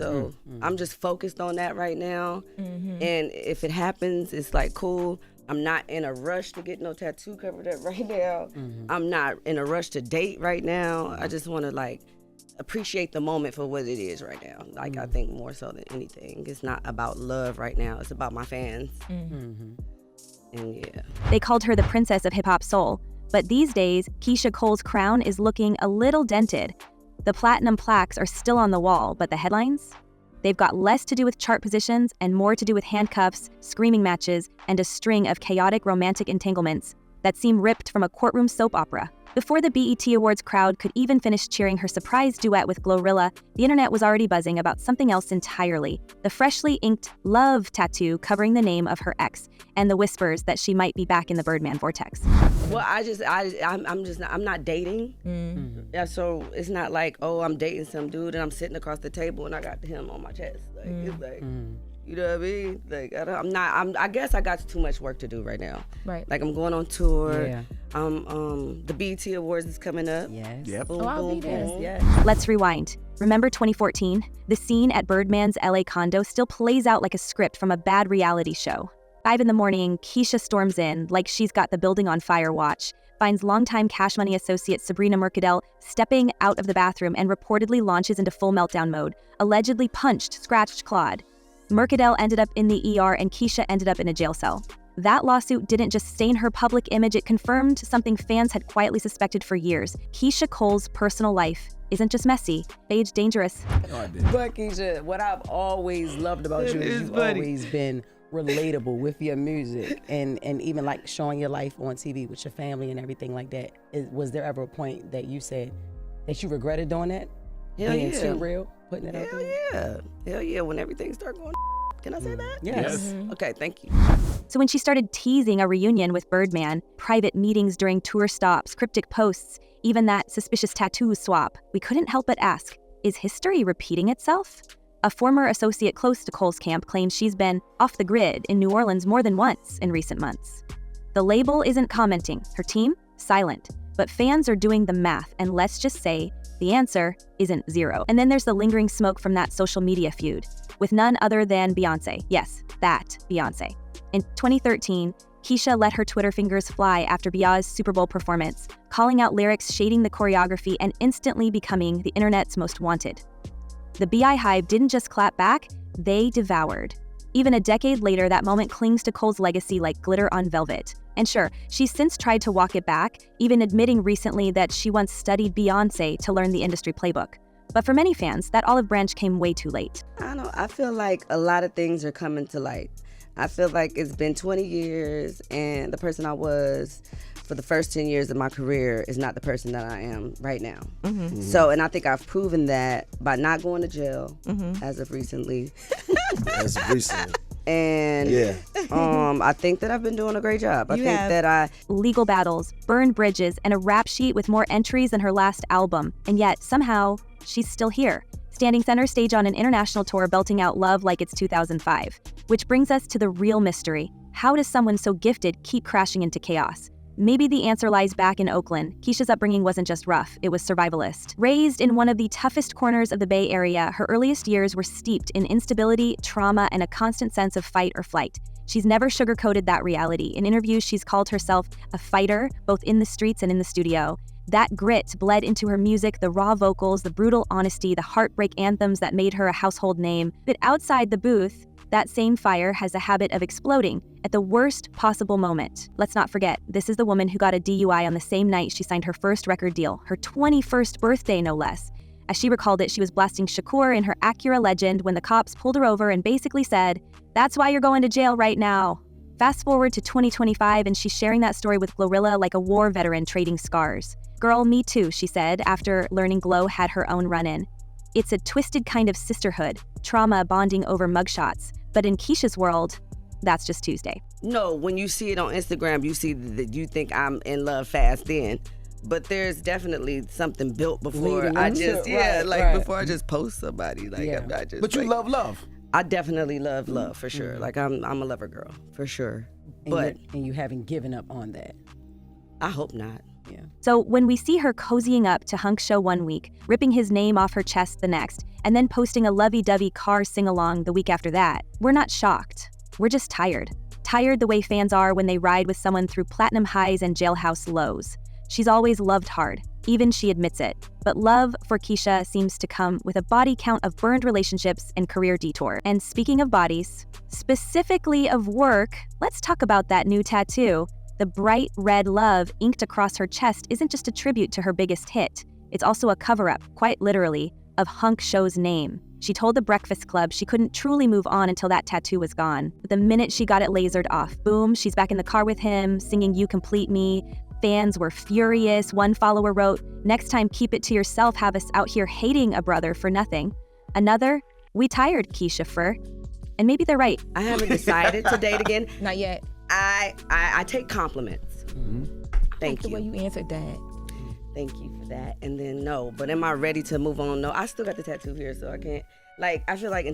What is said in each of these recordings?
So I'm just focused on that right now. And if it happens, it's like cool. I'm not in a rush to get no tattoo covered up right now. I'm not in a rush to date right now. I just want to like appreciate the moment for what it is right now. Like I think more so than anything, it's not about love right now. It's about my fans. And yeah. They called her the princess of hip-hop soul. But these days, Keyshia Cole's crown is looking a little dented. The platinum plaques are still on the wall, but the headlines? They've got less to do with chart positions and more to do with handcuffs, screaming matches, and a string of chaotic romantic entanglements that seem ripped from a courtroom soap opera. Before the BET Awards crowd could even finish cheering her surprise duet with Glorilla, the internet was already buzzing about something else entirely: the freshly inked love tattoo covering the name of her ex, and the whispers that she might be back in the Birdman vortex. Well, I'm not dating. Yeah, so it's not like, oh, I'm dating some dude and I'm sitting across the table and I got him on my chest. Like it's like, you know what I mean? Like I guess I got too much work to do right now. Right. Like I'm going on tour. Yeah. The BET Awards is coming up. Yes. Yep. Boom, I'll boom, be there. boom. Yeah. Let's rewind. Remember 2014? The scene at Birdman's LA condo still plays out like a script from a bad reality show. 5 a.m, Keyshia storms in like she's got the building on fire watch, finds longtime Cash Money associate Sabrina Mercadal stepping out of the bathroom and reportedly launches into full meltdown mode, allegedly punched, scratched, clawed. Mercadal ended up in the ER and Keyshia ended up in a jail cell. That lawsuit didn't just stain her public image, it confirmed something fans had quietly suspected for years. Keyshia Cole's personal life isn't just messy, age dangerous. But Keishia, what I've always loved about you is you've always been relatable with your music and even like showing your life on TV with your family and everything like that. Was there ever a point that you said that you regretted doing that? Hell Being yeah. too real, putting it out Hell there? yeah. Hell yeah. When everything started going, can I say that? Yes. Okay, thank you. So when she started teasing a reunion with Birdman, private meetings during tour stops, cryptic posts, even that suspicious tattoo swap, we couldn't help but ask, is history repeating itself? A former associate close to Cole's camp claims she's been off the grid in New Orleans more than once in recent months. The label isn't commenting, her team, silent. But fans are doing the math, and let's just say the answer isn't 0. And then there's the lingering smoke from that social media feud with none other than Beyonce. Yes, that Beyonce. In 2013, Keyshia let her Twitter fingers fly after Beyonce's Super Bowl performance, calling out lyrics, shading the choreography, and instantly becoming the internet's most wanted. The BI Hive didn't just clap back, they devoured. Even a decade later, that moment clings to Cole's legacy like glitter on velvet. And sure, she's since tried to walk it back, even admitting recently that she once studied Beyonce to learn the industry playbook. But for many fans, that olive branch came way too late. I don't know. I feel like a lot of things are coming to light. I feel like it's been 20 years and the person I was for the first 10 years of my career is not the person that I am right now. So, and I think I've proven that by not going to jail as of recently. As of recently. And I think that I've been doing a great job. I think that I... Legal battles, burned bridges, and a rap sheet with more entries than her last album. And yet, somehow, she's still here, standing center stage on an international tour belting out love like it's 2005. Which brings us to the real mystery. How does someone so gifted keep crashing into chaos? Maybe the answer lies back in Oakland. Keishia's upbringing wasn't just rough, it was survivalist. Raised in one of the toughest corners of the Bay Area, her earliest years were steeped in instability, trauma, and a constant sense of fight or flight. She's never sugarcoated that reality. In interviews, she's called herself a fighter, both in the streets and in the studio. That grit bled into her music, the raw vocals, the brutal honesty, the heartbreak anthems that made her a household name. But outside the booth, that same fire has a habit of exploding at the worst possible moment. Let's not forget, this is the woman who got a DUI on the same night she signed her first record deal, her 21st birthday no less. As she recalled it, she was blasting Shakur in her Acura Legend when the cops pulled her over and basically said, "That's why you're going to jail right now." Fast forward to 2025 and she's sharing that story with Glorilla like a war veteran trading scars. "Girl, me too," she said after learning Glo had her own run-in. It's a twisted kind of sisterhood, trauma bonding over mugshots. But in Keishia's world, that's just Tuesday. No, when you see it on Instagram, you see that you think I'm in love fast then. But there's definitely something built before Leading I into just, it, right. before I just post somebody. Like, I'm not just. But you like, love. I definitely love for sure. Like, I'm a lover girl, for sure. But and you haven't given up on that. I hope not. Yeah. So when we see her cozying up to Hunk's show one week, ripping his name off her chest the next, and then posting a lovey-dovey car sing-along the week after that, we're not shocked. We're just tired. Tired the way fans are when they ride with someone through platinum highs and jailhouse lows. She's always loved hard. Even she admits it. But love for Keyshia seems to come with a body count of burned relationships and career detour. And speaking of bodies, specifically of work, let's talk about that new tattoo. The bright red love inked across her chest isn't just a tribute to her biggest hit. It's also a cover-up, quite literally, of Hunk Show's name. She told the Breakfast Club she couldn't truly move on until that tattoo was gone. But the minute she got it lasered off, boom, she's back in the car with him, singing You Complete Me. Fans were furious. One follower wrote, "Next time, keep it to yourself, have us out here hating a brother for nothing." Another, "We tired, Keyshia fur." And maybe they're right. I haven't decided to date again. Not yet. I take compliments. Thank The way you. you answered that. Thank you for that. And then no, but am I ready to move on? No, I still got the tattoo here, so I can't. Like, I feel like I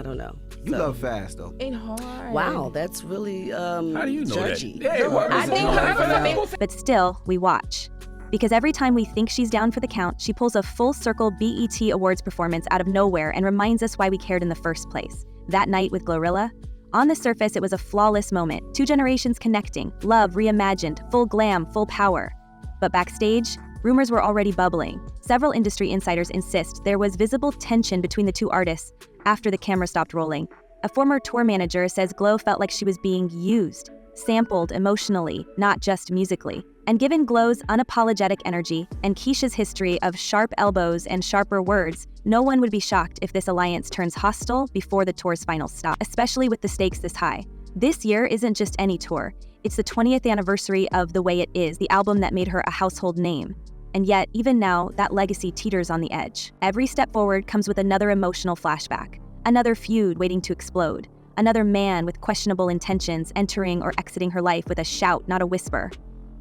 don't know. You love fast though. Ain't hard. Wow, that's really How do you know judgy. that? Yeah, well, I think her But still, we watch. Because every time we think she's down for the count, she pulls a full-circle BET Awards performance out of nowhere and reminds us why we cared in the first place. That night with Glorilla, on the surface, it was a flawless moment. Two generations connecting, love reimagined, full glam, full power. But backstage, rumors were already bubbling. Several industry insiders insist there was visible tension between the two artists after the camera stopped rolling. A former tour manager says Glow felt like she was being used, sampled emotionally, not just musically. And given Glow's unapologetic energy and Keyshia's history of sharp elbows and sharper words, no one would be shocked if this alliance turns hostile before the tour's final stop, especially with the stakes this high. This year isn't just any tour. It's the 20th anniversary of The Way It Is, the album that made her a household name. And yet, even now, that legacy teeters on the edge. Every step forward comes with another emotional flashback, another feud waiting to explode, another man with questionable intentions entering or exiting her life with a shout, not a whisper.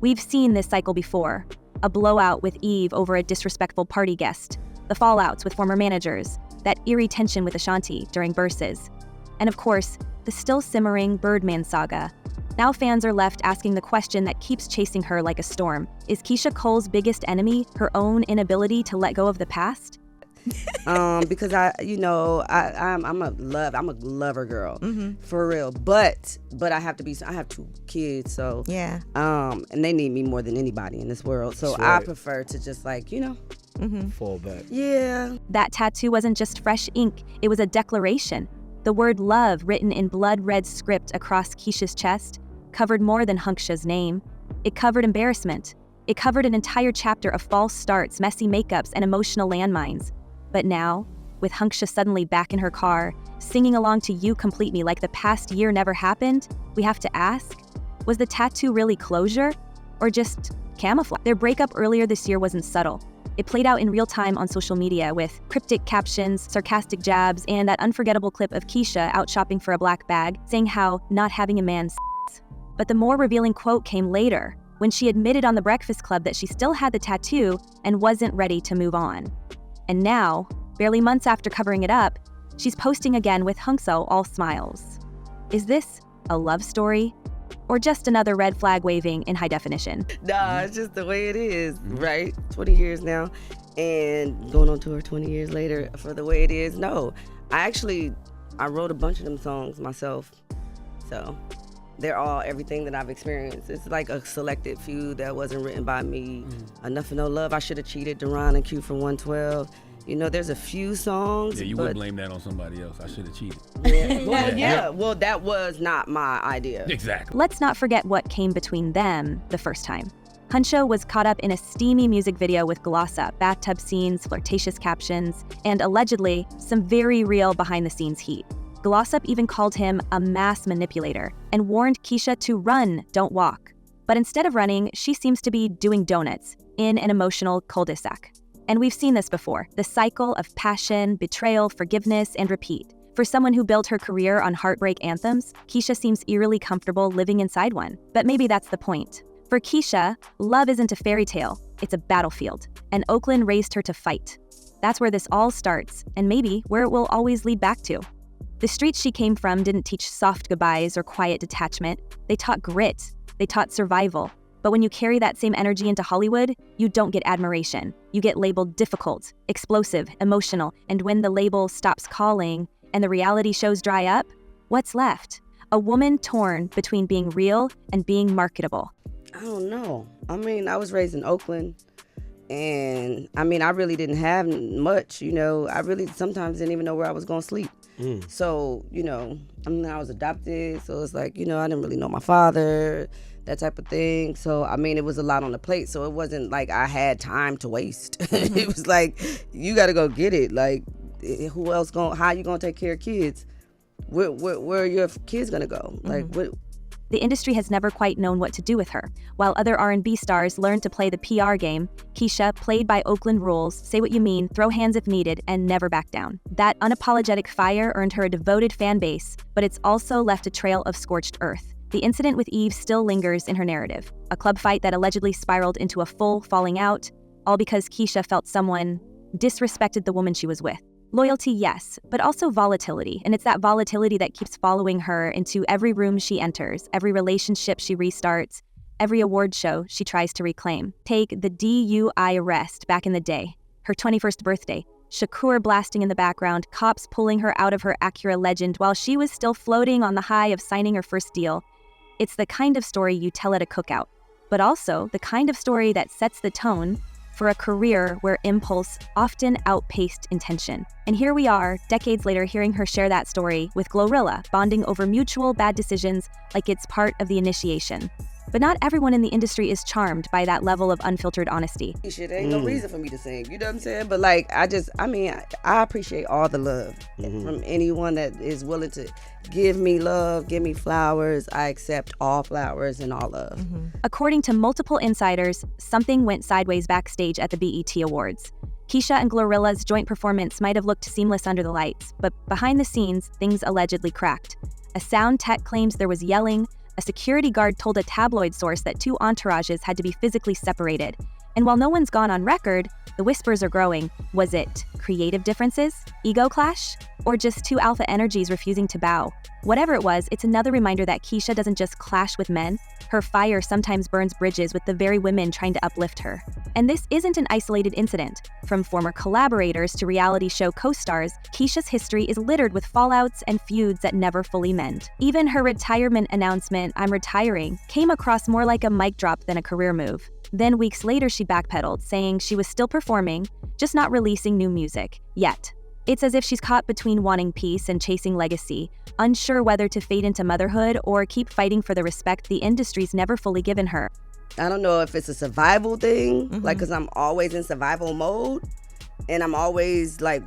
We've seen this cycle before. A blowout with Eve over a disrespectful party guest, the fallouts with former managers, that eerie tension with Ashanti during verses, and of course, the still simmering Birdman saga. Now fans are left asking the question that keeps chasing her like a storm. Is Keyshia Cole's biggest enemy her own inability to let go of the past? Because I'm a lover girl, for real. But I have two kids, so Yeah. and they need me more than anybody in this world. So That's I right. prefer to just Fall back. yeah. That tattoo wasn't just fresh ink, it was a declaration. The word love written in blood red script across Keyshia's chest covered more than Hunkshia's name. It covered embarrassment. It covered an entire chapter of false starts, messy makeups, and emotional landmines. But now, with Hunkshia suddenly back in her car, singing along to You Complete Me like the past year never happened, we have to ask, was the tattoo really closure? Or just camouflage? Their breakup earlier this year wasn't subtle. It played out in real time on social media with cryptic captions, sarcastic jabs, and that unforgettable clip of Keyshia out shopping for a black bag, saying how not having a man s***. But the more revealing quote came later, when she admitted on The Breakfast Club that she still had the tattoo and wasn't ready to move on. And now, barely months after covering it up, she's posting again with Hunkso all smiles. Is this a love story? Or just another red flag waving in high definition? Nah, it's just the way it is, right? 20 years now, and going on tour 20 years later for The Way It Is. No, I wrote a bunch of them songs myself, so they're all everything that I've experienced. It's like a selected few that wasn't written by me. Enough for No Love, I Should Have Cheated, Duran and Q for 112. You know, there's a few songs. Yeah, you but would blame that on somebody else. I should have cheated. Well, that was not my idea. Exactly. Let's not forget what came between them the first time. Hunsho was caught up in a steamy music video with Gloss Up, bathtub scenes, flirtatious captions, and allegedly some very real behind-the-scenes heat. Gloss Up even called him a mass manipulator and warned Keyshia to run, don't walk. But instead of running, she seems to be doing donuts in an emotional cul-de-sac. And we've seen this before, the cycle of passion, betrayal, forgiveness, and repeat. For someone who built her career on heartbreak anthems, Keyshia seems eerily comfortable living inside one. But maybe that's the point. For Keyshia, love isn't a fairy tale, it's a battlefield. And Oakland raised her to fight. That's where this all starts, and maybe where it will always lead back to. The streets she came from didn't teach soft goodbyes or quiet detachment. They taught grit. They taught survival. But when you carry that same energy into Hollywood, you don't get admiration. You get labeled difficult, explosive, emotional, and when the label stops calling and the reality shows dry up, what's left? A woman torn between being real and being marketable. I don't know. I mean, I was raised in Oakland, and I mean, I really didn't have much, you know. I really sometimes didn't even know where I was going to sleep. So, you know, I mean, I was adopted, so it's like, you know, I didn't really know my father, that type of thing. So, I mean, it was a lot on the plate, so it wasn't like I had time to waste. It was like, you got to go get it. Like, who else how you going to take care of kids? Where are your kids going to go? Like, what? The industry has never quite known what to do with her. While other R&B stars learned to play the PR game, Keyshia played by Oakland rules, say what you mean, throw hands if needed, and never back down. That unapologetic fire earned her a devoted fan base, but it's also left a trail of scorched earth. The incident with Eve still lingers in her narrative, a club fight that allegedly spiraled into a full falling out, all because Keyshia felt someone disrespected the woman she was with. Loyalty, yes, but also volatility, and it's that volatility that keeps following her into every room she enters, every relationship she restarts, every award show she tries to reclaim. Take the DUI arrest back in the day, her 21st birthday, Shakur blasting in the background, cops pulling her out of her Acura Legend while she was still floating on the high of signing her first deal. It's the kind of story you tell at a cookout, but also the kind of story that sets the tone for a career where impulse often outpaced intention. And here we are, decades later, hearing her share that story with Glorilla, bonding over mutual bad decisions like it's part of the initiation. But not everyone in the industry is charmed by that level of unfiltered honesty. Shit, there ain't no reason for me to sing, you know what I'm saying? But like, I appreciate all the love from anyone that is willing to give me love, give me flowers. I accept all flowers and all love. According to multiple insiders, something went sideways backstage at the BET Awards. Keyshia and Glorilla's joint performance might have looked seamless under the lights, but behind the scenes, things allegedly cracked. A sound tech claims there was yelling. A security guard told a tabloid source that two entourages had to be physically separated. And while no one's gone on record, the whispers are growing. Was it creative differences, ego clash, or just two alpha energies refusing to bow? Whatever it was, it's another reminder that Keyshia doesn't just clash with men. Her fire sometimes burns bridges with the very women trying to uplift her. And this isn't an isolated incident. From former collaborators to reality show co-stars, Keyshia's history is littered with fallouts and feuds that never fully mend. Even her retirement announcement, "I'm retiring," came across more like a mic drop than a career move. Then weeks later, she backpedaled, saying she was still performing, just not releasing new music, yet. It's as if she's caught between wanting peace and chasing legacy, unsure whether to fade into motherhood or keep fighting for the respect the industry's never fully given her. I don't know if it's a survival thing, like, because I'm always in survival mode, and I'm always, like,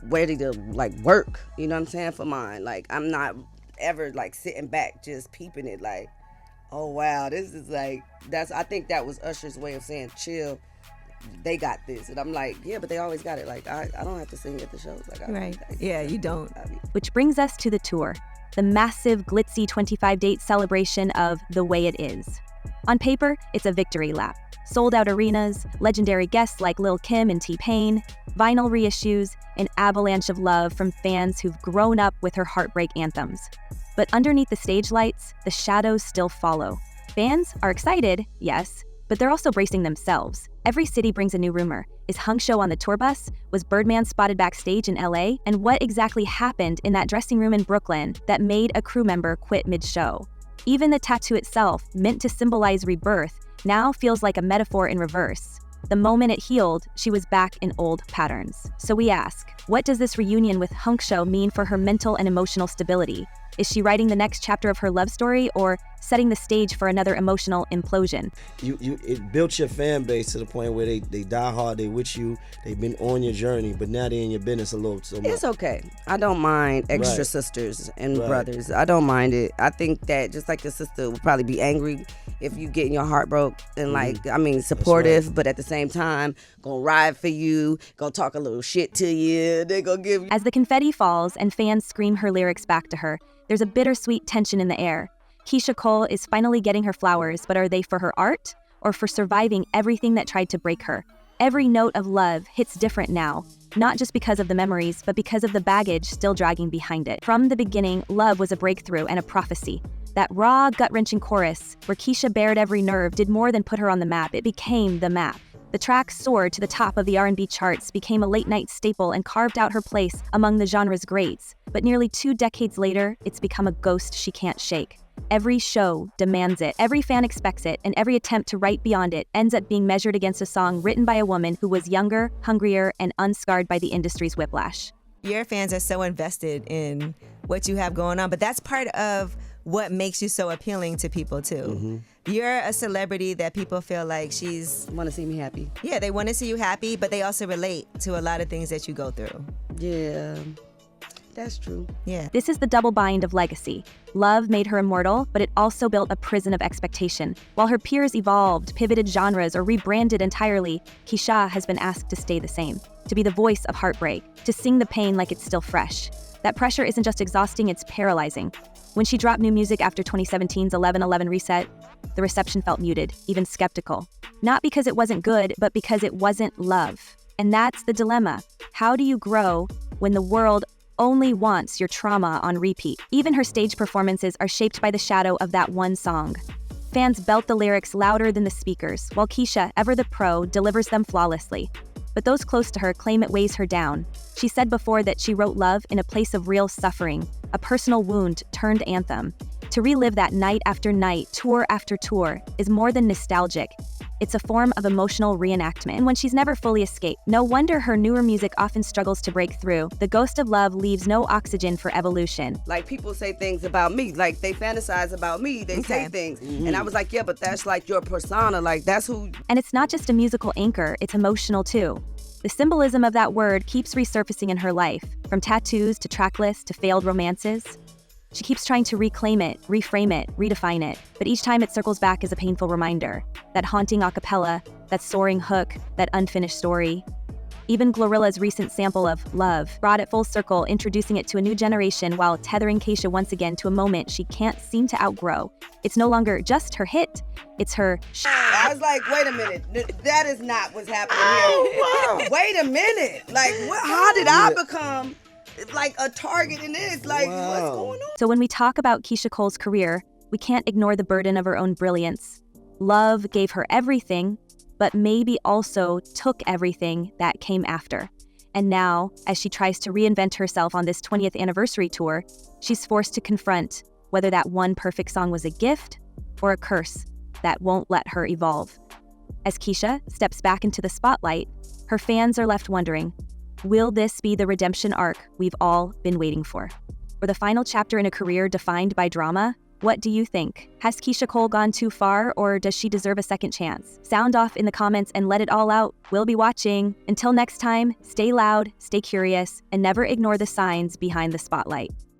ready to, like, work, you know what I'm saying, for mine. Like, I'm not ever, like, sitting back just peeping it, like, oh, wow, this is, like, I think that was Usher's way of saying, chill, they got this. And I'm like, yeah, but they always got it. Like, I don't have to sing at the shows. Like, Right. Yeah, you don't. Which brings us to the tour, the massive, glitzy 25-date celebration of The Way It Is. On paper, it's a victory lap. Sold-out arenas, legendary guests like Lil' Kim and T-Pain, vinyl reissues, an avalanche of love from fans who've grown up with her heartbreak anthems. But underneath the stage lights, the shadows still follow. Fans are excited, yes, but they're also bracing themselves. Every city brings a new rumor. Is Show on the tour bus? Was Birdman spotted backstage in LA? And what exactly happened in that dressing room in Brooklyn that made a crew member quit mid-show? Even the tattoo itself, meant to symbolize rebirth, now feels like a metaphor in reverse. The moment it healed, she was back in old patterns. So we ask, what does this reunion with Show mean for her mental and emotional stability? Is she writing the next chapter of her love story or setting the stage for another emotional implosion? It built your fan base to the point where they die hard, they with you, they've been on your journey, but now they're in your business a little so much. It's okay. I don't mind extra sisters and brothers. I don't mind it. I think that just like your sister would probably be angry if you getting your heart broke and like, I mean, supportive, but at the same time, gonna ride for you, gonna talk a little shit to you, they gonna give you. As the confetti falls and fans scream her lyrics back to her, there's a bittersweet tension in the air. Keyshia Cole is finally getting her flowers, but are they for her art or for surviving everything that tried to break her? Every note of Love hits different now, not just because of the memories, but because of the baggage still dragging behind it. From the beginning, Love was a breakthrough and a prophecy. That raw, gut-wrenching chorus, where Keyshia bared every nerve, did more than put her on the map. It became the map. The track soared to the top of the R&B charts, became a late-night staple, and carved out her place among the genre's greats. But nearly 2 decades later, it's become a ghost she can't shake. Every show demands it, every fan expects it, and every attempt to write beyond it ends up being measured against a song written by a woman who was younger, hungrier, and unscarred by the industry's whiplash. Your fans are so invested in what you have going on, but that's part of what makes you so appealing to people too. You're a celebrity that people feel like she's... Want to see me happy. Yeah, they want to see you happy, but they also relate to a lot of things that you go through. Yeah, that's true. Yeah. This is the double bind of legacy. Love made her immortal, but it also built a prison of expectation. While her peers evolved, pivoted genres, or rebranded entirely, Keyshia has been asked to stay the same, to be the voice of heartbreak, to sing the pain like it's still fresh. That pressure isn't just exhausting, it's paralyzing. When she dropped new music after 2017's 11/11 reset, the reception felt muted, even skeptical. Not because it wasn't good, but because it wasn't love. And that's the dilemma. How do you grow when the world only wants your trauma on repeat? Even her stage performances are shaped by the shadow of that one song. Fans belt the lyrics louder than the speakers, while Keyshia, ever the pro, delivers them flawlessly. But those close to her claim it weighs her down. She said before that she wrote Love in a place of real suffering, a personal wound turned anthem. To relive that night after night, tour after tour, is more than nostalgic. It's a form of emotional reenactment. And when she's never fully escaped, no wonder her newer music often struggles to break through. The ghost of Love leaves no oxygen for evolution. Like, people say things about me, like they fantasize about me, they say things. And I was like, yeah, but that's like your persona, like that's who... And it's not just a musical anchor, it's emotional too. The symbolism of that word keeps resurfacing in her life, from tattoos to track lists to failed romances. She keeps trying to reclaim it, reframe it, redefine it, but each time it circles back as a painful reminder. That haunting a cappella, that soaring hook, that unfinished story. Even Glorilla's recent sample of Love brought it full circle, introducing it to a new generation while tethering Keyshia once again to a moment she can't seem to outgrow. It's no longer just her hit, it's her I was like, wait a minute, that is not what's happening here. Wait a minute, like how did I become like a target in this? Like, what's going on? So when we talk about Keyshia Cole's career, we can't ignore the burden of her own brilliance. Love gave her everything, but maybe also took everything that came after. And now, as she tries to reinvent herself on this 20th anniversary tour, she's forced to confront whether that one perfect song was a gift or a curse that won't let her evolve. As Keyshia steps back into the spotlight, her fans are left wondering, will this be the redemption arc we've all been waiting for? Or the final chapter in a career defined by drama? What do you think? Has Keyshia Cole gone too far, or does she deserve a second chance? Sound off in the comments and let it all out. We'll be watching. Until next time, stay loud, stay curious, and never ignore the signs behind the spotlight.